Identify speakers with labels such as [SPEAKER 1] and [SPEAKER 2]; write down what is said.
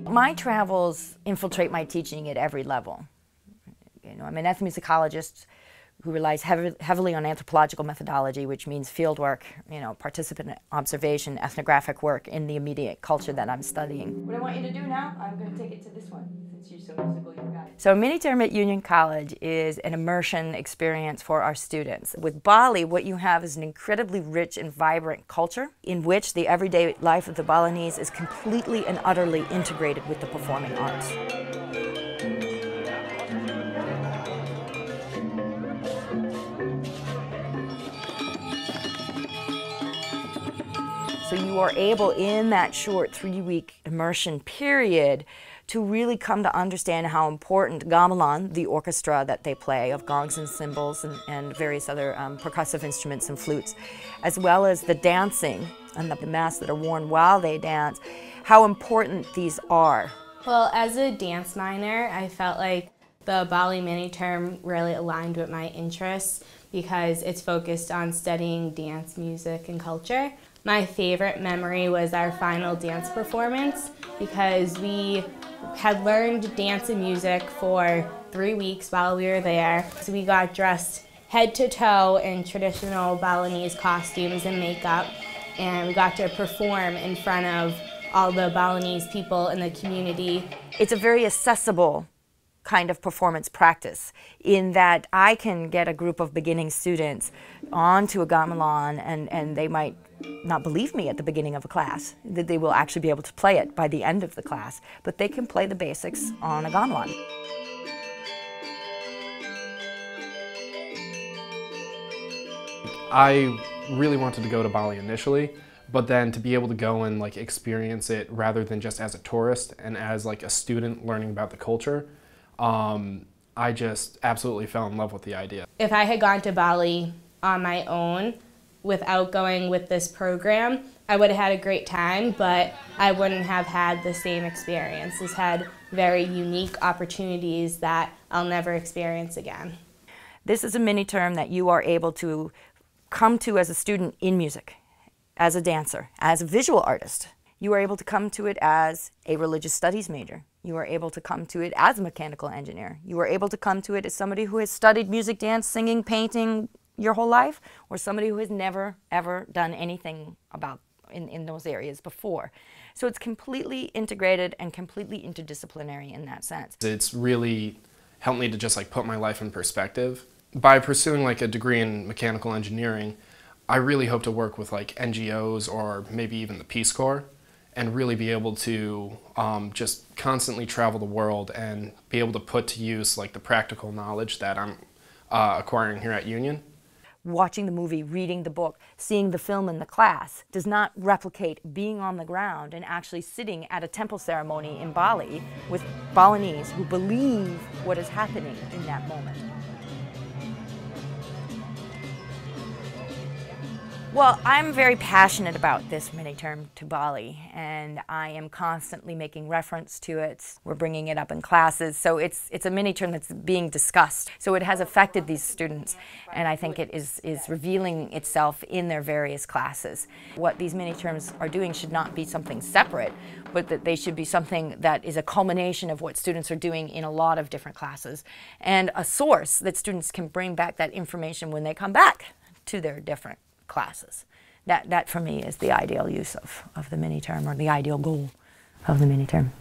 [SPEAKER 1] My travels infiltrate my teaching at every level. I'm an ethnomusicologist who relies heavily on anthropological methodology, which means field work, participant observation, ethnographic work in the immediate culture that I'm studying. What I want you to do now, I'm going to take it to this one, since you're so musical, you've got it. So a mini-term at Union College is an immersion experience for our students. With Bali, what you have is an incredibly rich and vibrant culture in which the everyday life of the Balinese is completely and utterly integrated with the performing arts. So you are able, in that short 3-week immersion period, to really come to understand how important gamelan, the orchestra that they play of gongs and cymbals and various other percussive instruments and flutes, as well as the dancing and the masks that are worn while they dance, how important these are.
[SPEAKER 2] Well, as a dance minor, I felt like the Bali mini-term really aligned with my interests because it's focused on studying dance, music, and culture. My favorite memory was our final dance performance because we had learned dance and music for 3 weeks while we were there. So we got dressed head to toe in traditional Balinese costumes and makeup, and we got to perform in front of all the Balinese people in the community.
[SPEAKER 1] It's a very accessible kind of performance practice in that I can get a group of beginning students onto a gamelan and they might not believe me at the beginning of a class, that they will actually be able to play it by the end of the class, but they can play the basics on a gamelan.
[SPEAKER 3] I really wanted to go to Bali initially, but then to be able to go and experience it rather than just as a tourist and as a student learning about the culture, I just absolutely fell in love with the idea.
[SPEAKER 2] If I had gone to Bali on my own without going with this program, I would have had a great time, but I wouldn't have had the same experience. It's had very unique opportunities that I'll never experience again.
[SPEAKER 1] This is a mini-term that you are able to come to as a student in music, as a dancer, as a visual artist. You are able to come to it as a religious studies major. You are able to come to it as a mechanical engineer. You are able to come to it as somebody who has studied music, dance, singing, painting your whole life, or somebody who has never, ever done anything about in those areas before. So it's completely integrated and completely interdisciplinary in that sense.
[SPEAKER 3] It's really helped me to just put my life in perspective. By pursuing a degree in mechanical engineering, I really hope to work with NGOs or maybe even the Peace Corps and really be able to just constantly travel the world and be able to put to use the practical knowledge that I'm acquiring here at Union.
[SPEAKER 1] Watching the movie, reading the book, seeing the film in the class does not replicate being on the ground and actually sitting at a temple ceremony in Bali with Balinese who believe what is happening in that moment. Well, I'm very passionate about this mini-term to Bali, and I am constantly making reference to it. We're bringing it up in classes, so it's a mini-term that's being discussed. So it has affected these students, and I think it is revealing itself in their various classes. What these mini-terms are doing should not be something separate, but that they should be something that is a culmination of what students are doing in a lot of different classes, and a source that students can bring back that information when they come back to their different classes. That for me is the ideal use of the mini-term, or the ideal goal of the mini-term.